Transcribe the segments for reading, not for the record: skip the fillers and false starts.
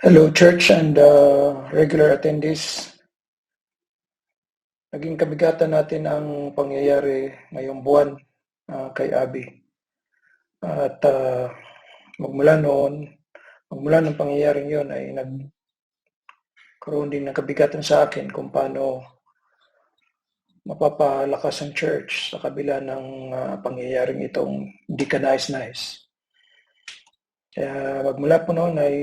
Hello, church and regular attendees. Naging kabigatan natin ang pangyayari ngayong buwan kay Abby. At magmula ng pangyayaring yon ay nagkaroon din ng kabigatan sa akin kung paano mapapalakas ang church sa kabila ng pangyayaring itong hindi ka nais-nais. Kaya magmula po noon ay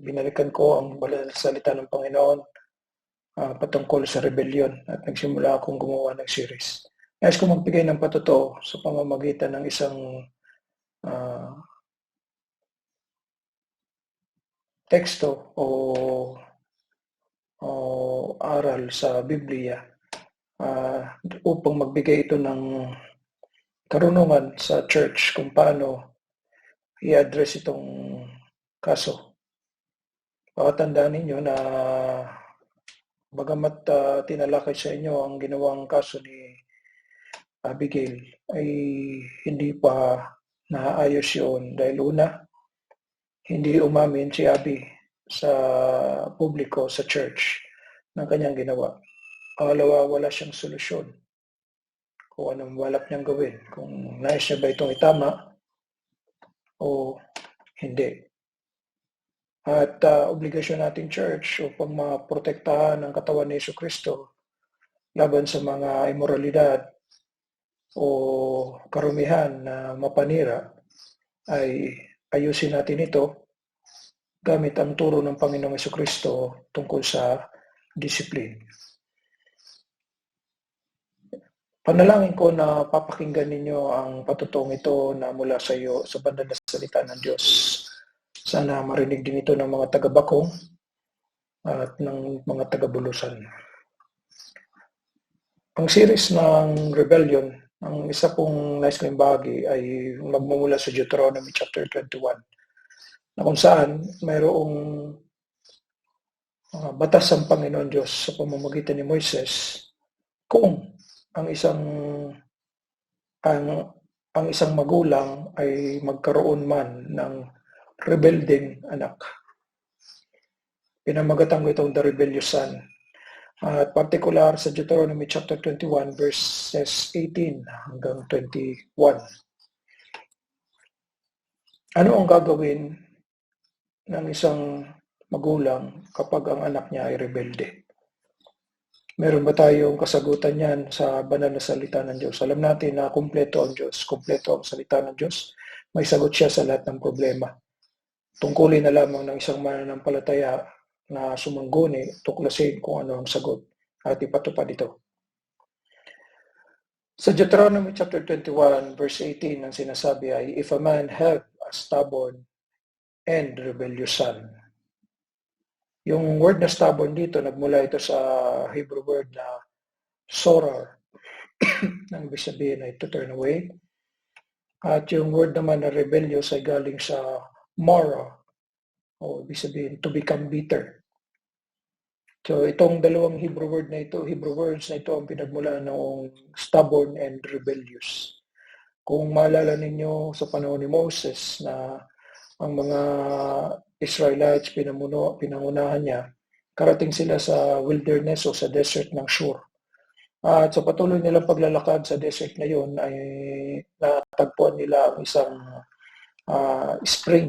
binalikan ko ang banal na salita ng Panginoon patungkol sa rebellion at nagsimula akong gumawa ng series. Nais ko magbigay ng patotoo sa pamamagitan ng isang teksto o aral sa Biblia upang magbigay ito ng karunungan sa church kung paano i-address itong kaso. Pakatandaan ninyo na bagamat tinalakay sa inyo ang ginawang kaso ni Abigail ay hindi pa naayos yun dahil una, hindi umamin si Abby sa publiko, sa church ng kanyang ginawa. Pangalawa, wala siyang solusyon kung anong balak niyang gawin, kung nais niya ba itong itama o hindi. At obligasyon nating church upang maprotektahan ang katawan ni Jesucristo laban sa mga imoralidad o karumihan na mapanira ay ayusin natin ito gamit ang turo ng Panginoong Jesucristo tungkol sa discipline. Panalangin ko na papakinggan ninyo ang patutong ito na mula sa iyo sa banal na salita ng Diyos. Sana marinig din ito ng mga taga-Bakong at ng mga taga-Bulusan. Ang series ng rebellion, ang isa pong nais kong bahagi ay magmumula sa Deuteronomy chapter 21 na kung saan mayroong batas ang Panginoon Diyos sa pamamagitan ni Moises kung ang isang magulang ay magkaroon man ng rebelding anak. Pinamagatan ko itong the rebellious son. At particular sa Deuteronomy chapter 21 verses 18 hanggang 21. Ano ang gagawin ng isang magulang kapag ang anak niya ay rebelde? Meron ba tayong kasagutan yan sa banal na salita ng Diyos? Alam natin na kumpleto ang Diyos, kumpleto ang salita ng Diyos. May sagot siya sa lahat ng problema. Tungkulin na lamang ng isang mananampalataya na sumangguni, tuklasin kung ano ang sagot at ipatupad ito. Sa Deuteronomy chapter 21 verse 18 ang sinasabi ay, if a man have a stubborn and rebellious son. Yung word na stubborn dito, nagmula ito sa Hebrew word na sorar. Ang ibig sabihin ay to turn away. At yung word naman na rebellious ay galing sa mara, o ibig sabihin to become bitter. So itong dalawang Hebrew words na ito ang pinagmula ng stubborn and rebellious. Kung maalala ninyo sa panahon ni Moses na ang mga Israelites pinangunahan niya, karating sila sa wilderness o sa desert ng Shur. At sa patuloy nilang paglalakad sa desert na yun ay natagpuan nila ang isang spring.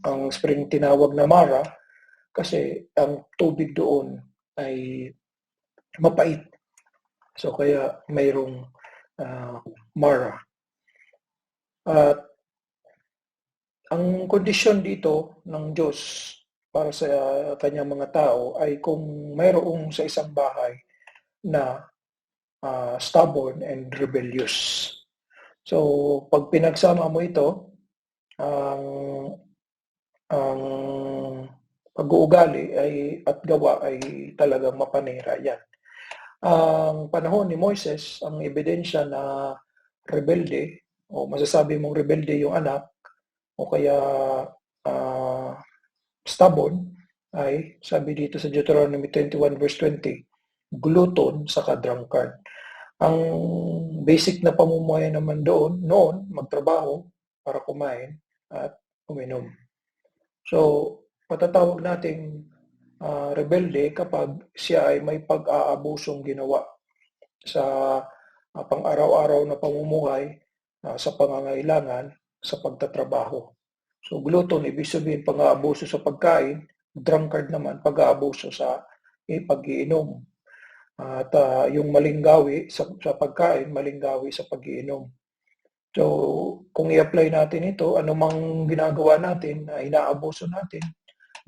Ang spring tinawag na Mara kasi ang tubig doon ay mapait. So kaya mayroong Mara. At ang kondisyon dito ng Diyos para sa kanyang mga tao ay kung mayroong sa isang bahay na stubborn and rebellious. So, pag pinagsama mo ito, ang pag-uugali at gawa ay talagang mapanira yan. Ang panahon ni Moises, ang ebidensya na rebelde, o masasabi mong rebelde yung anak, o kaya stubborn, ay sabi dito sa Deuteronomy 21 verse 20, glutton saka drunkard. Ang basic na pamumuhay naman noon, magtrabaho para kumain at uminom. So, matatawag nating rebelde kapag siya ay may pag-aabusong ginawa sa pang-araw-araw na pamumuhay, sa pangangailangan, sa pagtatrabaho. So glutton, ibig sabihin pang-aabuso sa pagkain, drunkard naman, pag-aabuso sa pag-iinom. At yung maling gawi sa pagkain, maling gawi sa pag-iinom. So kung i-apply natin ito, anumang ginagawa natin na inaabuso natin,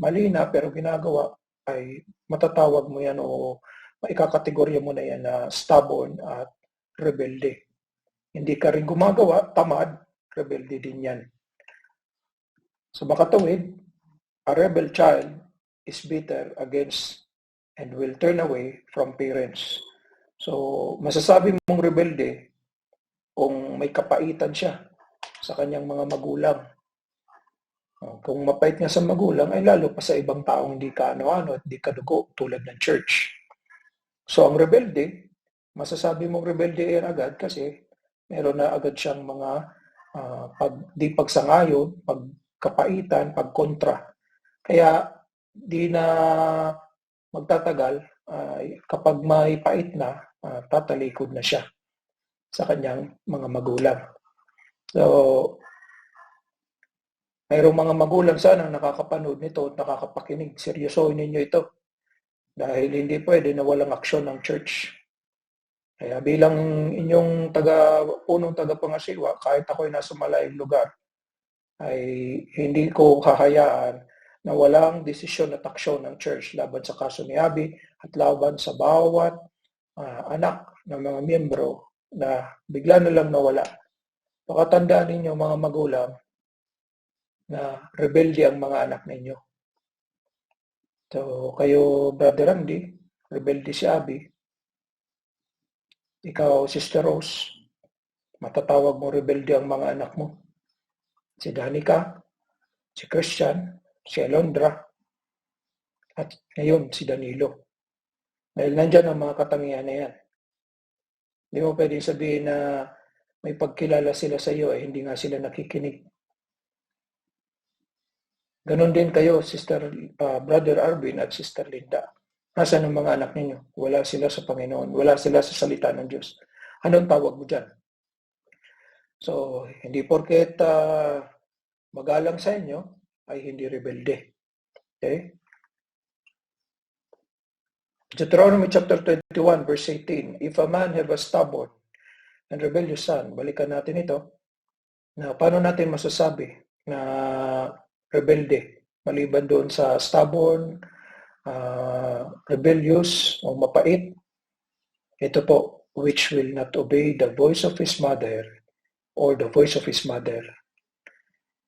mali na pero ginagawa, ay matatawag mo yan o maikakategorya mo na yan na stubborn at rebelde. Hindi ka rin gumagawa, tamad, rebelde din yan. Sa makatawid, a rebel child is bitter against and will turn away from parents. So, masasabi mong rebelde kung may kapaitan siya sa kanyang mga magulang. Kung mapait nga sa magulang, ay lalo pa sa ibang taong hindi ka ano-ano at hindi ka dugo tulad ng church. So, ang rebelde, masasabi mong rebelde yan agad kasi meron na agad siyang mga di pagsangayon, pagkapaitan, pagkontra. Kaya di na magtatagal, kapag may pait na, tatalikod na siya sa kanyang mga magulang. So, mayroong mga magulang sana nakakapanood nito at nakakapakinig. Seryosohin ninyo ito. Dahil hindi pwede na walang aksyon ng church. Kaya bilang inyong punong tagapangasiwa, kahit ako'y nasa malayong lugar, ay hindi ko hahayaan na walang desisyon at aksyon ng church laban sa kaso ni Abby at laban sa bawat anak ng mga miyembro na bigla na lang nawala. Pakatandaan ninyo mga magulang na rebelde ang mga anak ninyo. So, kayo, Brother Randy, rebelde si Abby. Ikaw, Sister Rose, matatawag mo rebelde ang mga anak mo. Si Danica, si Christian, si Alondra, at ngayon si Danilo. Dahil nandyan ang mga katangian na yan. Hindi mo pwedeng sabihin na may pagkilala sila sa iyo, hindi nga sila nakikinig. Ganon din kayo, Brother Arvin at Sister Linda. Nasaan ang mga anak ninyo? Wala sila sa Panginoon. Wala sila sa salita ng Diyos. Anong tawag mo dyan? So, hindi porket magalang sa inyo, ay hindi rebelde. Okay? Deuteronomy chapter 21, verse 18. If a man have a stubborn and rebellious son, balikan natin ito, na paano natin masasabi na rebelde? Maliban doon sa stubborn, rebellious o mapait, ito po, which will not obey the voice of his mother or the voice of his mother,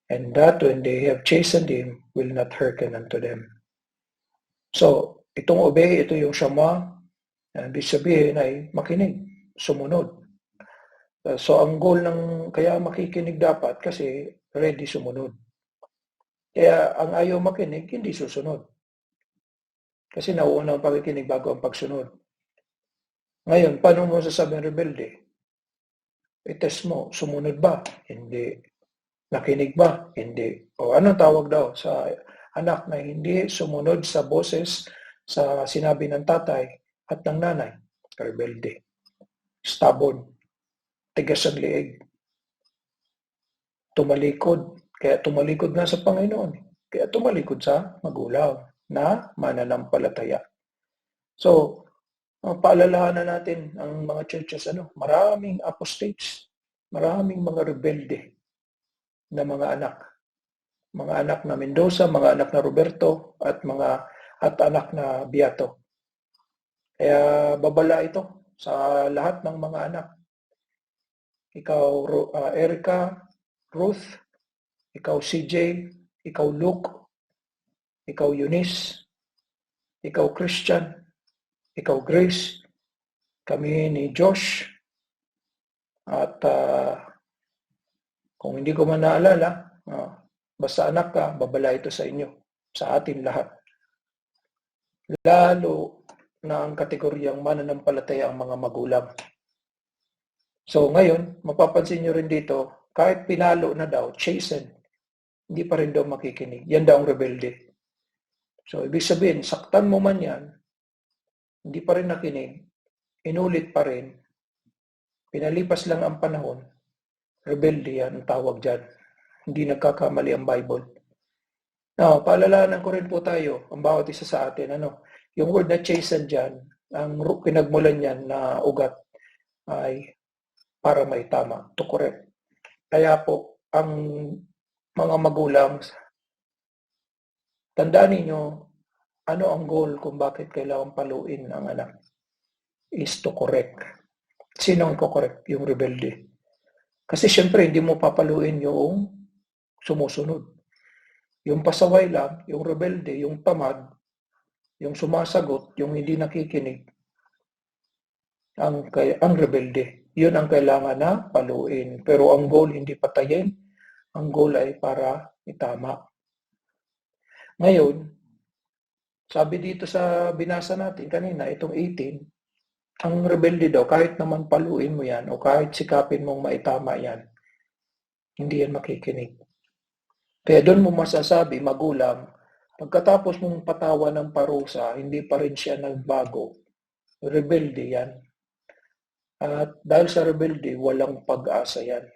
and that when they have chastened him, will not hearken unto them. So, itong obey, ito yung shama, ibig sabihin ay makinig, sumunod. So, ang goal ng kaya makikinig dapat kasi ready sumunod. Kaya ang ayaw makinig, hindi susunod. Kasi nauuna ang pakikinig bago ang pagsunod. Ngayon, paano mo sasabing rebelde? I-test mo, sumunod ba? Hindi. Nakinig ba? Hindi. O anong tawag daw sa anak na hindi sumunod sa boses sa sinabi ng tatay at ng nanay? Rebelde. Stubborn. Tigas ang liig. Tumalikod. Kaya tumalikod nga sa Panginoon. Kaya tumalikod sa magulang na mananampalataya. So, paalalahanan natin ang mga churches, maraming apostates, maraming mga rebelde na mga anak. Mga anak na Mendoza, mga anak na Roberto, at anak na Beato. Kaya babala ito sa lahat ng mga anak. Ikaw, Erica, Ruth, ikaw CJ, ikaw Luke, ikaw Eunice, ikaw Christian, ikaw Grace, kami ni Josh, at kung hindi ko man naalala, basta anak ka, babala ito sa inyo, sa atin lahat. Lalo na ang kategoryang mananampalataya ang mga magulang. So ngayon, mapapansin nyo rin dito, kahit pinalo na daw, chasten, hindi pa rin daw makikinig. Yan daw ang rebelde. So, ibig sabihin, saktan mo man yan, hindi pa rin nakinig, inulit pa rin, pinalipas lang ang panahon, rebelde yan ang tawag dyan. Hindi nagkakamali ang Bible. Now, paalalahanan ko rin po tayo, ang bawat isa sa atin, yung word na chasten dyan, ang pinagmulan yan na ugat ay para may tama, to correct. Kaya po, ang mga magulang, tandaan ninyo, ano ang goal kung bakit kailangan paluin ang anak? Is to correct. Sino ang correct? Yung rebelde. Kasi syempre, hindi mo papaluin yung sumusunod. Yung pasaway lang, yung rebelde, yung tamad, yung sumasagot, yung hindi nakikinig, ang rebelde. Yun ang kailangan na paluin. Pero ang goal, hindi patayin. Ang goal ay para itama. Ngayon, sabi dito sa binasa natin kanina, itong 18, ang rebelde daw, kahit naman paluin mo yan o kahit sikapin mong maitama yan, hindi yan makikinig. Kaya doon mo masasabi, magulang, pagkatapos mong patawa ng parusa, hindi pa rin siya nagbago. Rebelde yan. At dahil sa rebelde, walang pag-asa yan.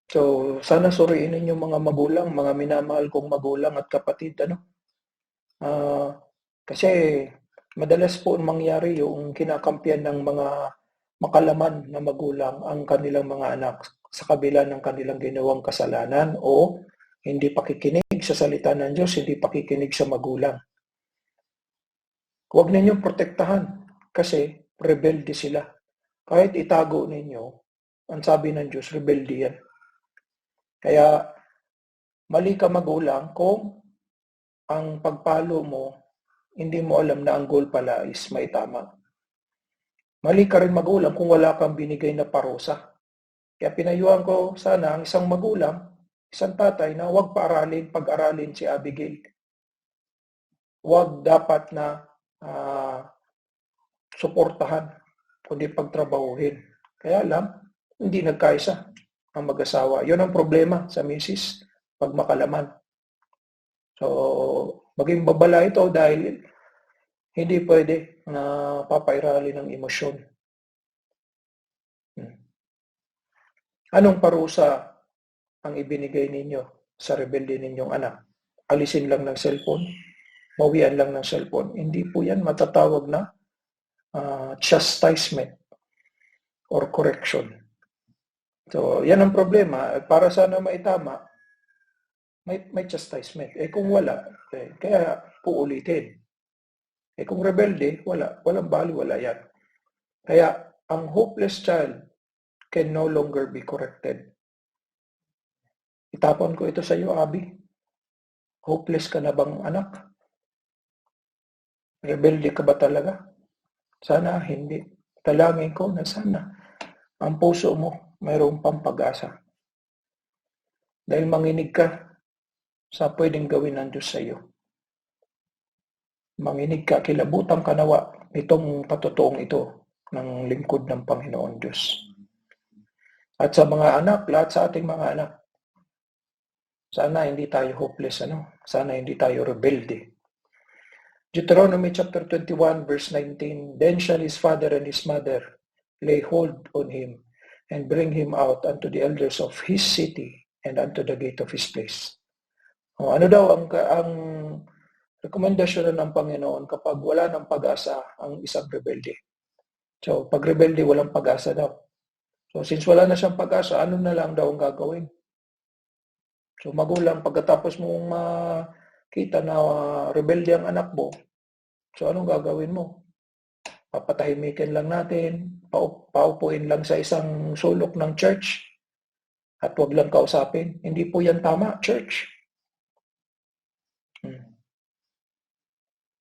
So, sana suriin ninyo mga magulang, mga minamahal kong magulang at kapatid, kasi madalas po mangyari yung kinakampiyan ng mga makalaman na magulang ang kanilang mga anak sa kabila ng kanilang ginawang kasalanan o hindi pakikinig sa salita ng Diyos, hindi pakikinig sa magulang. Huwag ninyong protektahan kasi rebelde sila. Kahit itago ninyo, ang sabi ng Diyos, rebelde yan. Kaya mali ka magulang kung ang pagpalo mo, hindi mo alam na ang goal pala is may tama. Mali ka rin magulang kung wala kang binigay na parusa. Kaya pinayuhan ko sana ang isang magulang, isang tatay na huwag pag-aralin si Abigail. Huwag dapat na suportahan, kundi pagtrabahuhin. Kaya lang, hindi nagkaisa ang mag-asawa. Yun ang problema sa misis pag makalaman. So, maging babala ito dahil hindi pwede na papairalin ng emosyon. Anong parusa ang ibinigay ninyo sa rebelde ninyong anak? Alisin lang ng cellphone? Bawian lang ng cellphone? Hindi po yan matatawag na chastisement or correction. So, yan ang problema. Para sana maitama, may chastisement. Kung wala, kaya uulitin. Kung rebelde, walang baliwala yan. Kaya, ang hopeless child can no longer be corrected. Itapon ko ito sa iyo, Abi. Hopeless ka na bang anak? Rebelde ka ba talaga? Sana hindi. Talangin ko na sana ang puso mo mayroong pang pag-asa. Dahil manginig ka sa pwedeng gawin ng Diyos sa iyo. Manginig ka, kilabutan ka nawa itong patutuong ito ng lingkod ng Panginoon Diyos. At sa mga anak, lahat sa ating mga anak, sana hindi tayo hopeless, Sana hindi tayo rebelde. Deuteronomy chapter 21 verse 19, Then shall his father and his mother lay hold on him and bring him out unto the elders of his city and unto the gate of his place. Ano daw ang rekomendasyon ng Panginoon kapag wala ng pag-asa ang isang rebelde? So, pag rebelde, walang pag-asa daw. So, since wala na siyang pag-asa, ano na lang daw ang gagawin? So, magulang, pagkatapos mong makita na rebelde ang anak mo, so anong gagawin mo? Papatahimikin lang natin, paupuin lang sa isang sulok ng church, at wag lang kausapin. Hindi po yan tama, church.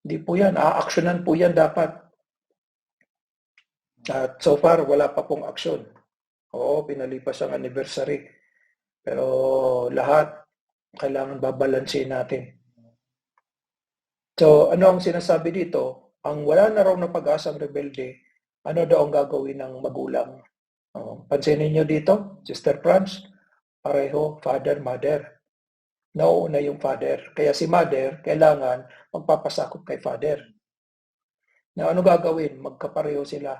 Hindi po yan. Aaksyonan po yan dapat. At so far, wala pa pong aksyon. Oo, pinalipas ang anniversary. Pero lahat, kailangan babalansin natin. So, ano ang sinasabi dito? Ang wala na raw na pag-asang rebelde, ano daw ang gagawin ng magulang? Pansinin nyo dito, Sister Franz, pareho, father, mother. Nauuna yung father. Kaya si mother, kailangan magpapasakop kay father. Na ano gagawin? Magkapareho sila.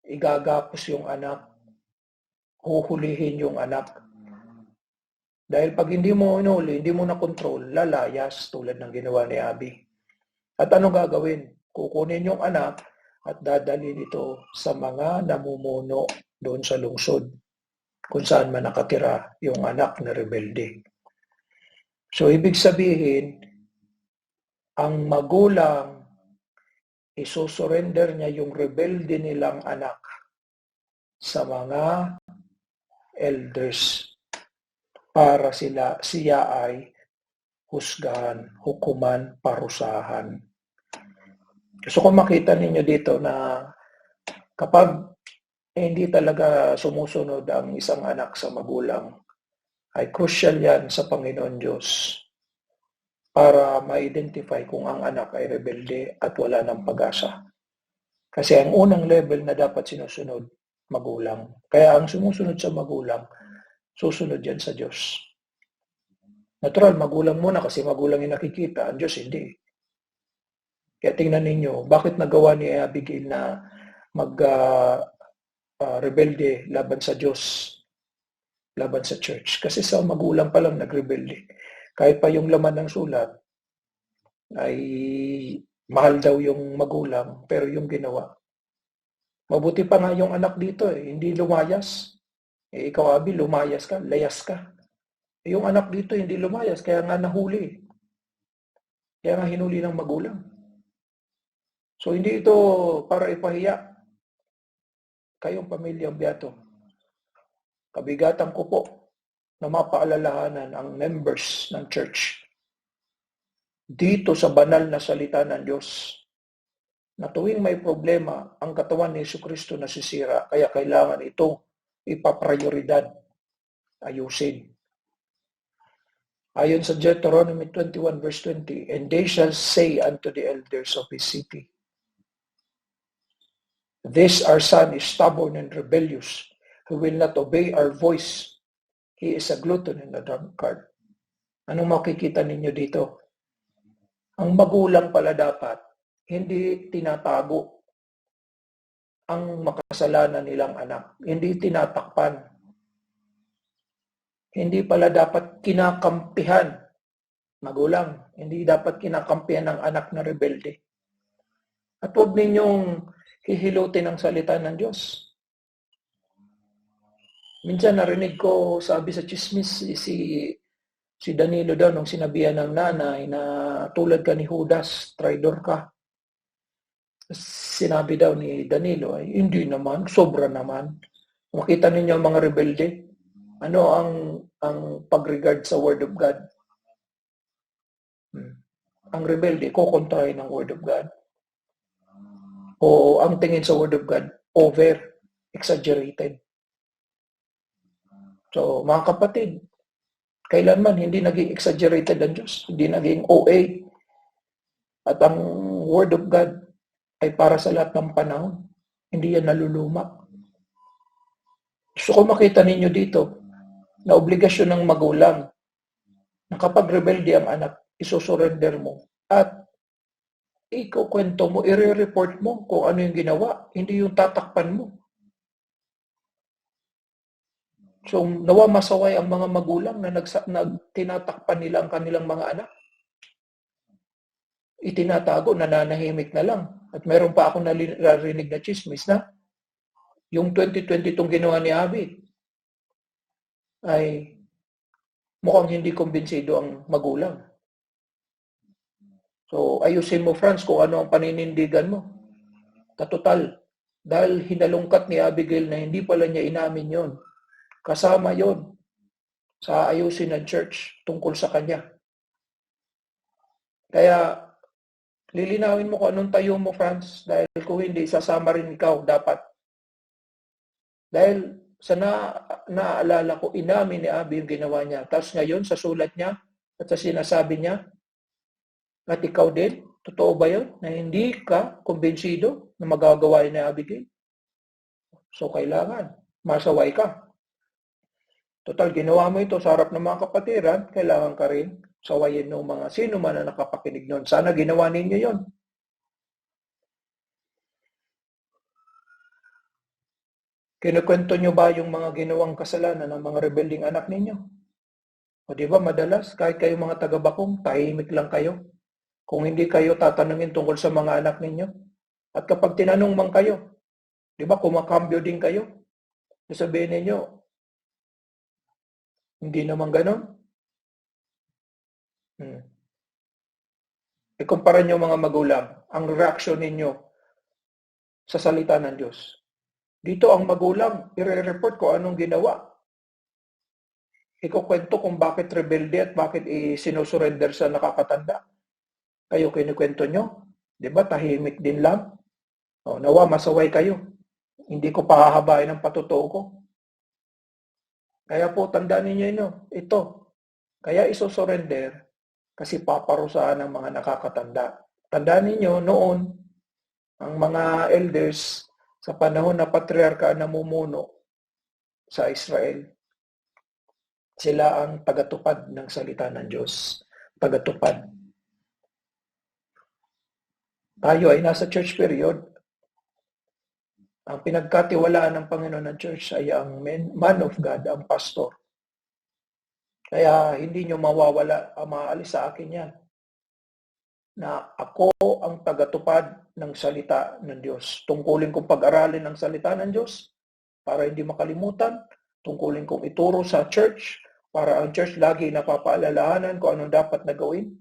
Igagapos yung anak. Huhulihin yung anak. Dahil pag hindi mo inuli, hindi mo na control, lalayas tulad ng ginawa ni Abby. At ano gagawin? Kukunin yung anak at dadalhin ito sa mga namumuno doon sa lungsod kung saan man nakatira yung anak na rebelde. So, ibig sabihin, ang magulang, isusurrender niya yung rebelde nilang anak sa mga elders para siya ay husgahan, hukuman, parusahan. Gusto ko makita ninyo dito na kapag hindi talaga sumusunod ang isang anak sa magulang, ay crucial yan sa Panginoon Diyos para ma-identify kung ang anak ay rebelde at wala ng pag-asa. Kasi ang unang level na dapat sinusunod, magulang. Kaya ang sumusunod sa magulang, susunod yan sa Diyos. Natural, magulang muna kasi magulang yung nakikita, ang Diyos hindi. Kaya tingnan ninyo, bakit nagawa ni Abigail na rebelde laban sa Diyos, laban sa church? Kasi sa magulang pa lang nagrebelde. Kahit pa yung laman ng sulat ay mahal daw yung magulang, pero yung ginawa. Mabuti pa nga yung anak dito, hindi lumayas. Ikaw, Abi, lumayas ka, layas ka. Yung anak dito hindi lumayas, kaya nga nahuli. Kaya nga hinuli ng magulang. So hindi ito para ipahiya kayong pamilyang Beato. Kabigatan ko po na mapaalalahanan ang members ng church dito sa banal na salita ng Diyos na tuwing may problema ang katawan ni Jesucristo nasisira, kaya kailangan ito ipaprioridad, ayusin. Ayon sa Deuteronomy 21 verse 20, and they shall say unto the elders of his city, this our son is stubborn and rebellious, who will not obey our voice. He is a glutton and a drunkard. Anong makikita ninyo dito? Ang magulang pala dapat, hindi tinatago ang makasalanan nilang anak. Hindi tinatakpan. Hindi pala dapat kinakampihan. Magulang, hindi dapat kinakampihan ng anak na rebelde. At huwag ninyong hihilutin ang salita ng Diyos. Minsan narinig ko, sabi sa chismis, si Danilo daw nung sinabihan ng nanay na tulad ka ni Judas, traidor ka. Sinabi daw ni Danilo, ay hindi naman, sobra naman. Makita ninyo ang mga rebelde. Ano ang pag-regard sa Word of God? Ang rebelde, kukontrahin ng Word of God. O ang tingin sa Word of God, over, exaggerated. So, mga kapatid, kailanman hindi naging exaggerated ang Diyos, hindi naging OA. At ang Word of God ay para sa lahat ng panahon. Hindi yan nalulumak. Gusto ko makita ninyo dito na obligasyon ng magulang na kapag rebelde ang anak, isusurrender mo at ikukwento mo, i-report mo kung ano yung ginawa, hindi yung tatakpan mo. So, nawa masaway ang mga magulang na tinatakpan nila ang kanilang mga anak. Itinatago, nananahimik na lang. At meron pa akong narinig na chismis na yung 2020 itong ginawa ni Abby ay mukhang hindi kumbinsido ang magulang. So, ayusin mo, Franz, kung ano ang paninindigan mo. Katotal, dahil hinalungkat ni Abigail na hindi pala niya inamin yon. Kasama yon sa ayusin ng church tungkol sa kanya. Kaya, lilinawin mo kung anong tayo mo, Franz, dahil kung hindi, sasama rin ikaw dapat. Dahil sa naaalala ko, inamin ni Abby yung ginawa niya. Tapos ngayon, sa sulat niya, at sa sinasabi niya, at ikaw din, totoo ba yun? Na hindi ka kumbinsido na magagawa ni Abigail? So, kailangan, masaway ka. Total, ginawa mo ito sa harap ng mga kapatiran, kailangan ka rin sawayin ng mga sino man na nakapakinig nun. Sana ginawa ninyo yon. Kinukwento nyo ba yung mga ginawang kasalanan ng mga rebelding anak ninyo? O di ba madalas, kahit kayo mga taga-Bakong, tahimik lang kayo. Kung hindi kayo tatanungin tungkol sa mga anak ninyo. At kapag tinanong man kayo, di ba kumakambyo din kayo? Sabihin ninyo, hindi naman ganon. Ikumpara nyo mga magulang, ang reaksyon ninyo sa salita ng Diyos. Dito ang magulang, i-report ko anong ginawa. Ikukwento kung bakit rebelde at bakit sinusurrender sa nakakatanda. Kayo kinukwento nyo, di ba tahimik din lang? O, nawa masaway kayo. Hindi ko pahahabain ang patutuo ko. Kaya po tandaan ninyo ito. Kaya isusurrender kasi paparusahan ng mga nakakatanda. Tandaan ninyo noon, ang mga elders sa panahon na patriarka namumuno sa Israel, sila ang tagatupad ng salita ng Diyos. Tagatupad. Tayo ay nasa church period. Ang pinagkatiwalaan ng Panginoon ng church ay ang man of God, ang pastor. Kaya hindi nyo mawawala, maalis sa akin yan, na ako ang tagatupad ng salita ng Diyos. Tungkulin kong pag-aralin ang salita ng Diyos para hindi makalimutan. Tungkulin kong ituro sa church para ang church lagi napapaalalahanan kung anong dapat na gawin.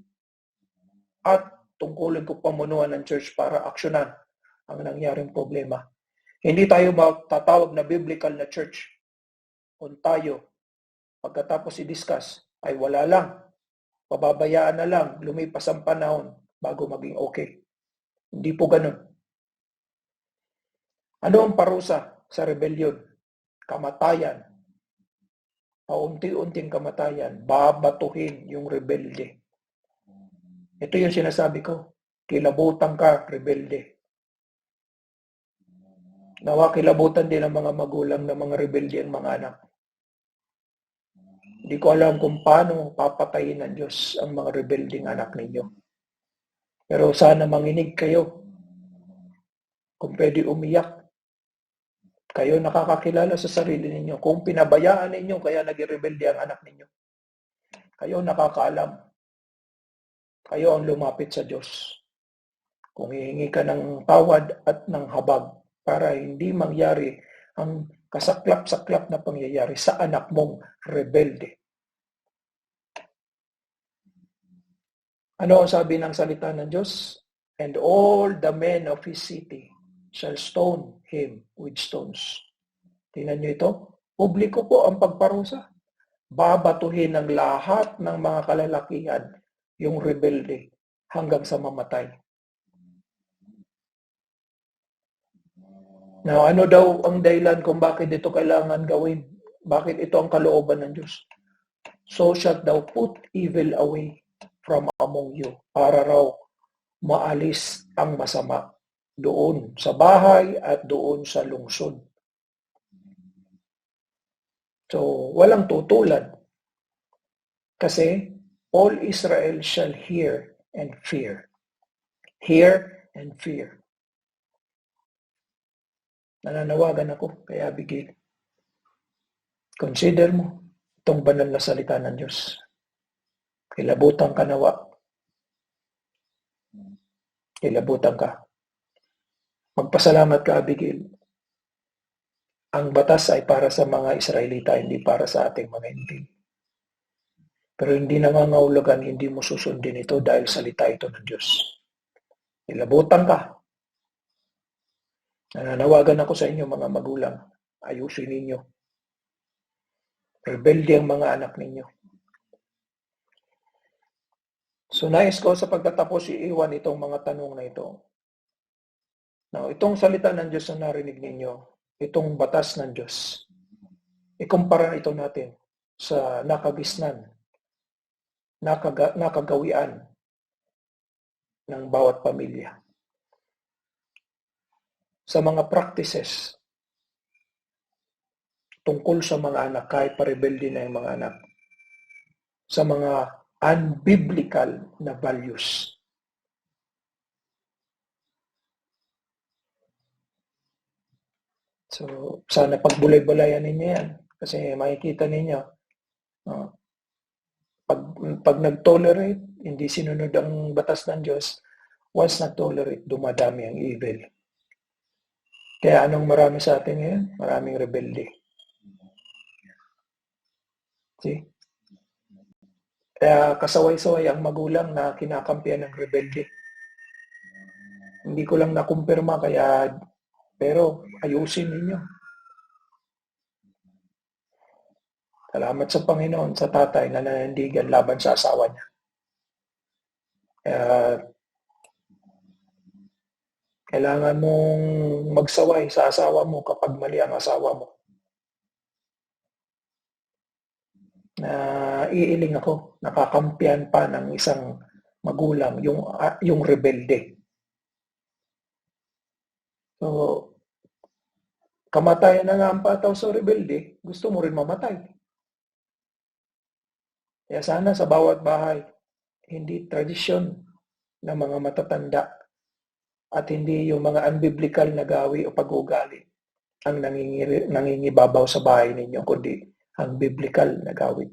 At tungkulin kong pamunuan ng church para aksyonan ang nangyaring problema. Hindi tayo matatawag na biblical na church kung tayo pagkatapos i-discuss ay wala lang. Pababayaan na lang, lumipas ang panahon bago maging okay. Hindi po ganun. Ano ang parusa sa rebellion? Kamatayan. Paunti-unting kamatayan. Babatuhin yung rebelde. Ito yung sinasabi ko. Kilabutan ka, rebelde. Nawa kilabutan din ang mga magulang ng mga rebelde ang mga anak. Hindi ko alam kung paano papatayin ng Diyos ang mga rebelding anak ninyo. Pero sana manginig kayo. Kung pwede umiyak, kayo nakakakilala sa sarili ninyo. Kung pinabayaan ninyo, kaya naging rebelde ang anak ninyo. Kayo nakakaalam. Kayo ang lumapit sa Diyos. Kung hihingi ka ng tawad at ng habag para hindi mangyari ang kasaklap-saklap na pangyayari sa anak mong rebelde. Ano ang sabi ng salita ng Diyos? And all the men of his city shall stone him with stones. Tingnan nyo ito. Publiko po ang pagparusa. Babatuhin ng lahat ng mga kalalakihan yung rebelde hanggang sa mamatay. Now, ano daw ang dahilan kung bakit ito kailangan gawin? Bakit ito ang kalooban ng Diyos? So shalt thou put evil away from among you, para raw maalis ang masama doon sa bahay at doon sa lungsod. So, walang tutulad. Kasi all Israel shall hear and fear. Hear and fear. Nananawagan ako kay Abigail. Consider mo itong banal na salita ng Diyos. Kilabutan ka nawa. Kilabutan ka. Magpasalamat ka, Abigail. Ang batas ay para sa mga Israelita, hindi para sa ating mga hindi. Pero hindi nangangahulugan, hindi mo susundin ito dahil salita ito ng Diyos. Kilabutan ka. Nananawagan ako sa inyo mga magulang. Ayusin ninyo. Rebelde ang mga anak ninyo. So nais ko sa pagtatapos iiwan itong mga tanong na ito. Now, itong salita ng Diyos na narinig ninyo, itong batas ng Diyos, ikumpara ito natin sa nakagisnan, nakagawian ng bawat pamilya. Sa mga practices tungkol sa mga anak, kahit pa-rebelde na yung mga anak, sa mga unbiblical na values. So, sana pagbulay-bulayan ninyo yan. Kasi makikita ninyo, pag nag-tolerate, hindi sinunod ang batas ng Diyos, once nag-tolerate, dumadami ang evil. Kaya anong marami sa atin ngayon? Maraming rebelde. See? Kaya kasaway-saway ang magulang na kinakampihan ng rebelde. Hindi ko lang nakumpirma, pero ayusin ninyo. Salamat sa Panginoon, sa tatay na nanandigan laban sa asawa niya. Kailangan mong magsaway sa asawa mo kapag mali ang asawa mo. Iiling ako, nakakampihan pa ng isang magulang, yung rebelde. So, kamatayan na nga ang pataw sa rebelde, gusto mo rin mamatay. Kaya sana sa bawat bahay, hindi tradisyon ng mga matatanda at hindi yung mga unbiblical na gawi o pag-uugali ang nangingibabaw sa bahay ninyo, kundi ang biblical na gawi.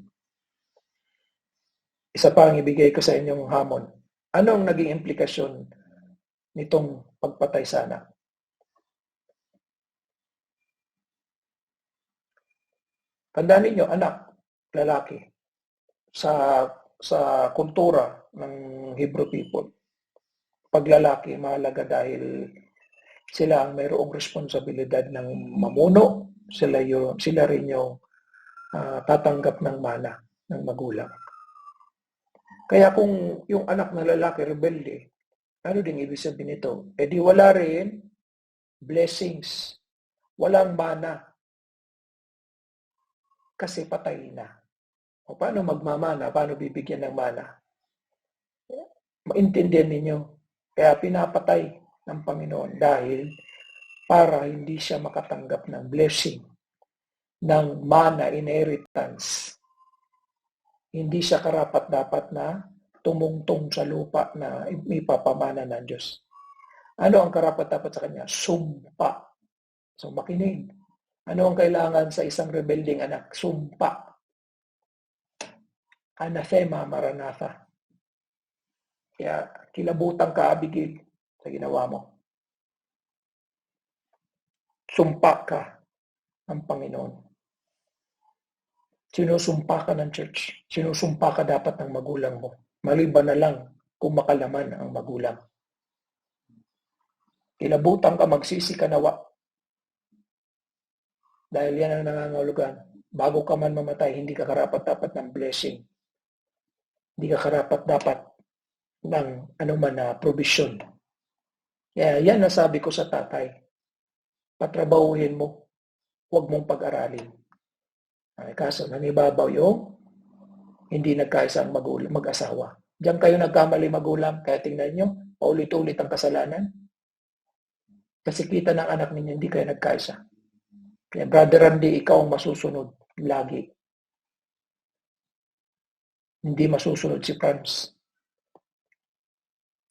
Isa pa ang ibigay ko sa inyong hamon. Ano ang naging implikasyon nitong pagpatay sa anak? Tandaan ninyo, anak, lalaki, sa kultura ng Hebrew people, paglalaki mahalaga dahil sila ang mayroong responsibilidad ng mamuno, sila rin yung tatanggap ng mana ng magulang. Kaya kung yung anak na lalaki rebelde, ano ding ibig sabihin nito? Eh di wala rin blessings, walang mana, kasi patay na. O paano magmamana? Paano bibigyan ng mana? Maintindihan ninyo. Kaya pinapatay ng Panginoon dahil para hindi siya makatanggap ng blessing, ng mana inheritance. Hindi siya karapat-dapat na tumungtong sa lupa na ipapamana ng Diyos. Ano ang karapat-dapat sa kanya? Sumpa. So makinig. Ano ang kailangan sa isang rebelding anak? Sumpa. Anathema maranatha. Kaya kilabutan ka, Abigail, sa ginawa mo. Sumpa ka ng Panginoon. Sinusumpa ka ng church. Sinusumpa ka dapat ng magulang mo. Maliban na lang kung makalaman ang magulang. Kilabutan ka, magsisi ka nawa. Dahil yan ang nangangahulugan. Bago ka man mamatay, hindi ka karapat-dapat ng blessing. Hindi ka karapat-dapat ng anuman na provision. Kaya yan nasabi ko sa tatay. Patrabahuhin mo. Huwag mong pag-aralin. Kaso nangibabaw yung hindi nagkaisa ang mag-asawa. Diyan kayo nagkamali magulang. Kaya tingnan nyo, paulit-ulit ang kasalanan. Kasi kita ng anak ninyo, hindi kayo nagkaisa. Kaya Brother Randy, ikaw ang masusunod lagi. Hindi masusunod si Franz.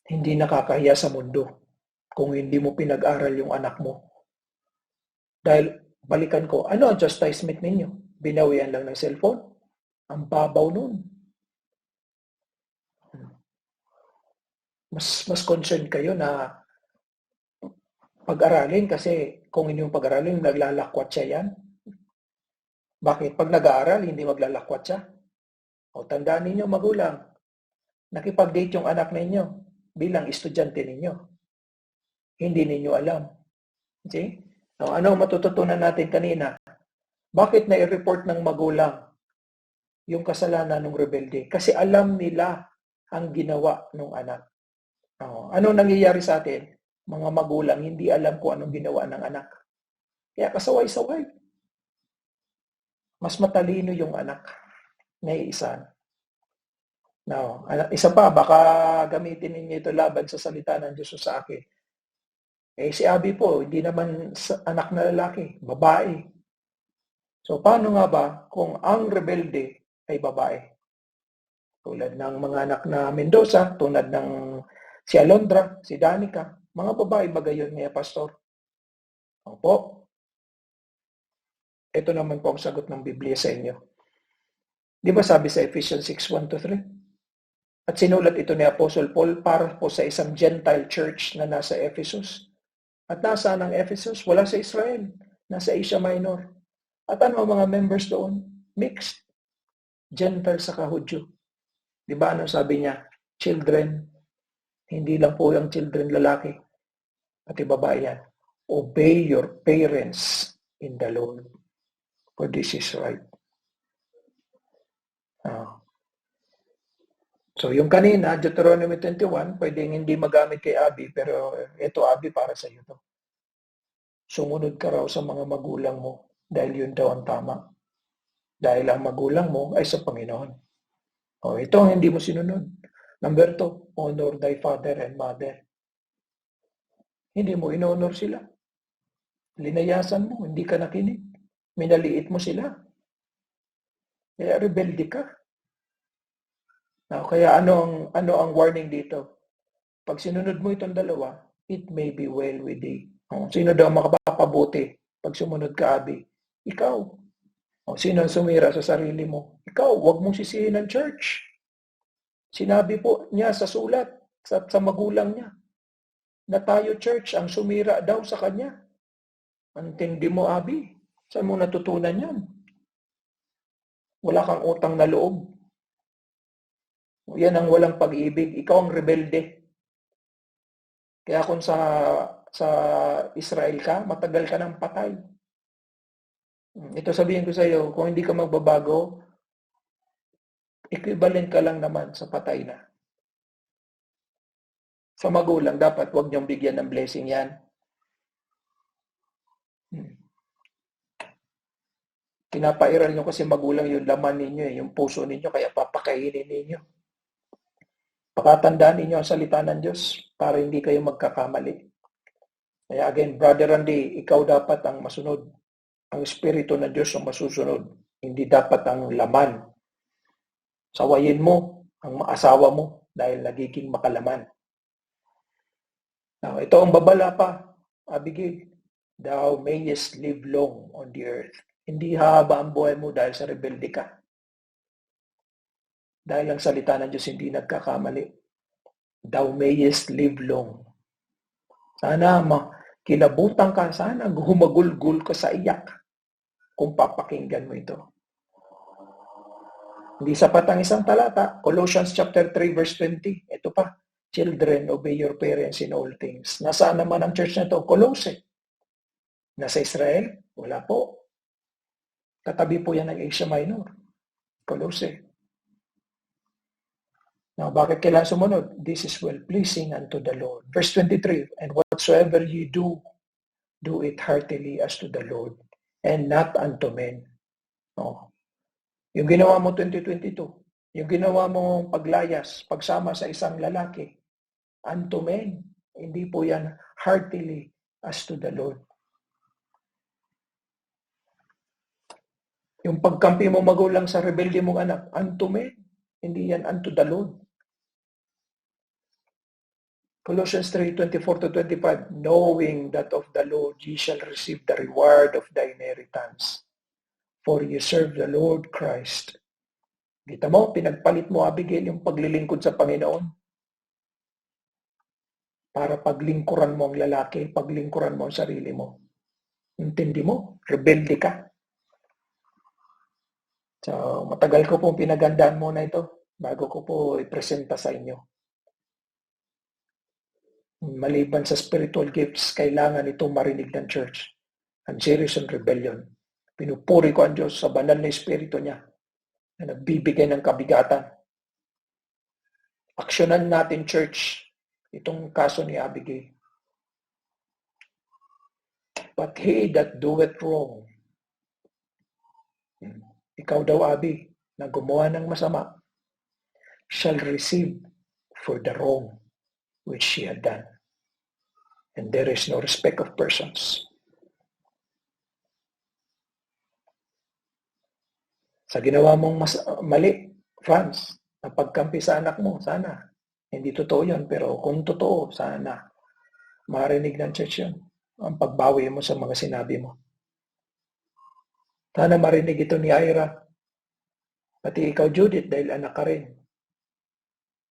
Hindi nakakahiya sa mundo kung hindi mo pinag-aral yung anak mo. Dahil, balikan ko, ano ang chastisement ninyo? Binawian lang ng cellphone? Ang babaw nun. Mas concerned kayo na pag-aralin kasi kung hindi mo pag-aralin, naglalakwat siya yan. Bakit? Pag nag-aaral, hindi maglalakwat siya. O tandaan ninyo, magulang, nakipag-date yung anak ninyo bilang estudyante ninyo. Hindi ninyo alam. See? So, ano matututunan natin kanina? Bakit na-report ng magulang yung kasalanan ng rebelde? Kasi alam nila ang ginawa ng anak. Ano nangyayari sa atin? Mga magulang, hindi alam kung anong ginawa ng anak. Kaya kasaway-saway. Mas matalino yung anak na iisa. Now, isa pa, baka gamitin ninyo ito laban sa salita ng Diyos sa akin. Si Abby po, hindi naman anak na lalaki, babae. So, paano nga ba kung ang rebelde ay babae? Tulad ng mga anak na Mendoza, tulad ng si Alondra, si Danica, mga babae ba gayon ngayon, Pastor? Opo. Ito naman po ang sagot ng Biblia sa inyo. Di ba sabi sa Ephesians 6:1-3? At sinulat ito ni Apostle Paul para po sa isang Gentile church na nasa Ephesus. At nasaan ang Ephesus? Wala sa Israel. Nasa Asia Minor. At ano ang mga members doon? Mixed. Gentile sa Hudyo. Di ba ano sabi niya? Children. Hindi lang po yung children lalaki. Pati babae yan. Obey your parents in the Lord. For this is right. So yung kanina, Deuteronomy 21, pwedeng hindi magamit kay Abby, pero ito Abby para sa iyo to. Sumunod ka raw sa mga magulang mo dahil yun daw ang tama. Dahil ang magulang mo ay sa Panginoon. O, ito ang hindi mo sinunod. Number 2, honor thy father and mother. Hindi mo in-honor sila. Linayasan mo, hindi ka nakinig. Minaliit mo sila. Kaya rebelde ka. Kaya ano ang warning dito? Pag sinunod mo itong dalawa, it may be well with thee. Sino daw makapapabuti pag sumunod ka, Abi? Ikaw. Sino ang sumira sa sarili mo? Ikaw, huwag mong sisihin ng church. Sinabi po niya sa sulat, sa magulang niya, na tayo church ang sumira daw sa kanya. Antindi mo, Abi. Saan mo natutunan yan? Wala kang utang na loob. Yan ang walang pag-ibig. Ikaw ang rebelde. Kaya kung sa Israel ka, matagal ka ng patay. Ito sabihin ko sa iyo, kung hindi ka magbabago, equivalent ka lang naman sa patay na. Sa magulang, dapat huwag niyong bigyan ng blessing yan. Kinapairal niyo kasi magulang yung laman ninyo, yung puso ninyo, kaya papakainin ninyo. Pakatandaan ninyo ang salita ng Diyos para hindi kayo magkakamali. Kaya again, Brother Randy, ikaw dapat ang masunod. Ang Espiritu ng Diyos ang masusunod. Hindi dapat ang laman. Sawayin mo ang asawa mo dahil nagiging makalaman. Now, ito ang babala pa, Abigail. Thou mayest live long on the earth. Hindi hahaba ang buhay mo dahil sa rebelde ka. Dahil ang salita ng Diyos hindi nagkakamali. Thou mayest live long. Sana kilabutan ka, sana humagulgul ka sa iyak kung papakinggan mo ito. Hindi sapat ang isang talata. Colossians chapter 3 verse 20. Ito pa. Children, obey your parents in all things. Nasaan naman ang church na ito? Colossae. Nasa Israel? Wala po. Katabi po yan ng Asia Minor. Colossae. Now, bakit kailangan sumunod? This is well-pleasing unto the Lord. Verse 23, and whatsoever ye do, do it heartily as to the Lord, and not unto men. No. Yung ginawa mo 2022, yung ginawa mo paglayas, pagsama sa isang lalaki, unto men. Hindi po yan heartily as to the Lord. Yung pagkampi mo magulang sa rebelde mong anak, unto men. Hindi yan unto the Lord. Colossians 3:24-25, knowing that of the Lord ye shall receive the reward of the inheritance, for ye serve the Lord Christ. Kita mo, pinagpalit mo, Abigail, yung paglilingkod sa Panginoon. Para paglingkuran mo ang lalaki, paglingkuran mo ang sarili mo. Intindi mo, rebelde ka. So, matagal ko pong pinagandaan muna ito bago ko po ipresenta sa inyo. Maliban sa spiritual gifts, kailangan itong marinig ng church. Ang series on rebellion. Pinupuri ko ang Diyos sa banal na espiritu niya na nagbibigay ng kabigatan. Aksyonan natin, church, itong kaso ni Abigail. But he that doeth wrong, ikaw daw, Abi, na gumawa ng masama, shall receive for the wrong which she had done. And there is no respect of persons. Sa ginawa mong mali, Franz, na pagkampi sa anak mo, sana. Hindi totoo yun, pero kung totoo, sana marinig ng church yun. Ang pagbawi mo sa mga sinabi mo. Sana marinig ito ni Ira. Pati ikaw, Judith, dahil anak ka rin.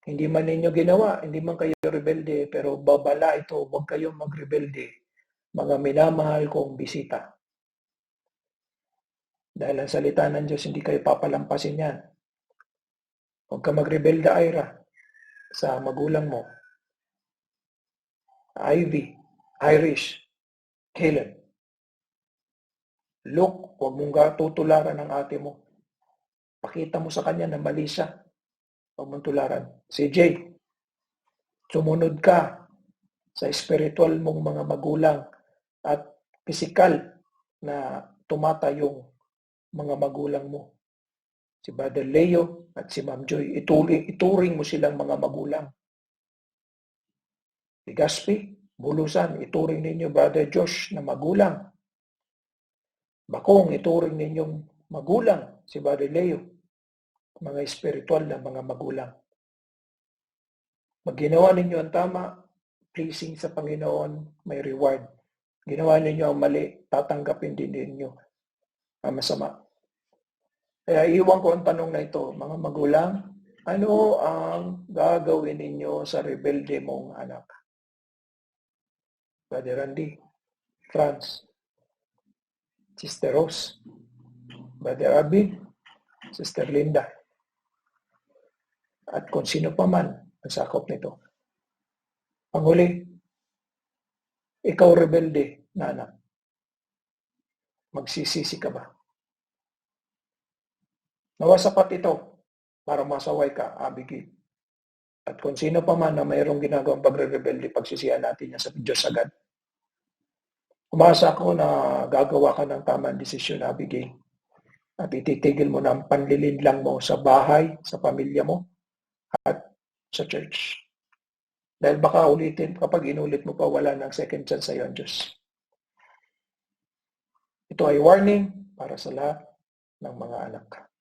Hindi man ninyo ginawa, hindi man kayo rebelde, pero babala ito, huwag kayong magrebelde. Mga minamahal kong bisita. Dahil ang salita ng Diyos, hindi kayo papalampasin yan. Huwag ka magrebelde, Ira, sa magulang mo. Ivy, Irish, Helen. Look, huwag mong tutularan ng ate mo. Pakita mo sa kanya na mali siya. Huwag mong tularan. Si Jay, sumunod ka sa spiritual mong mga magulang at physical na tumata yung mga magulang mo. Si Brother Leo at si Ma'am Joy, ituring mo silang mga magulang. Si Gaspi, Bulusan, ituring ninyo Brother Josh na magulang. Bakong, ituring ninyong magulang si Brother Leo. Mga spiritual na mga magulang. Pag ginawa ninyo ang tama, pleasing sa Panginoon, may reward. Ginawa ninyo ang mali, tatanggapin din ninyo ang masama. Kaya iwan ko ang tanong na ito, mga magulang, ano ang gagawin ninyo sa rebelde mong anak? Brother Randy, Franz, Sister Rose, Brother Abin, Sister Linda, at kung sino pa man ang sakop nito. Panghuli, ikaw rebelde na anak. Magsisisi ka ba? Nawa sapat ito para masaway ka, Abigail. At kung sino pa man na mayroong ginagawang pagre-rebelde, pagsisihan natin yan sa Diyos agad. Umasa ako na gagawa ka ng tamang desisyon, Abigail. At ititigil mo na ang panlilinlang mo sa bahay, sa pamilya mo, at sa church. Dahil baka ulitin, kapag inulit mo pa, wala ng second chance sa iyo ang Diyos. Ito ay warning para sa lahat ng mga anak.